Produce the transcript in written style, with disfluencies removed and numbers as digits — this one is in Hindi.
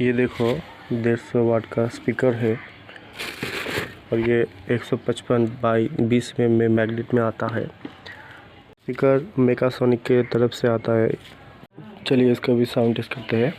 ये देखो 150 वाट का स्पीकर है और ये 155 बाई 20 में मैग्नेट में आता है। स्पीकर मेगासोनिक के तरफ से आता है। चलिए इसका भी साउंड टेस्ट करते हैं।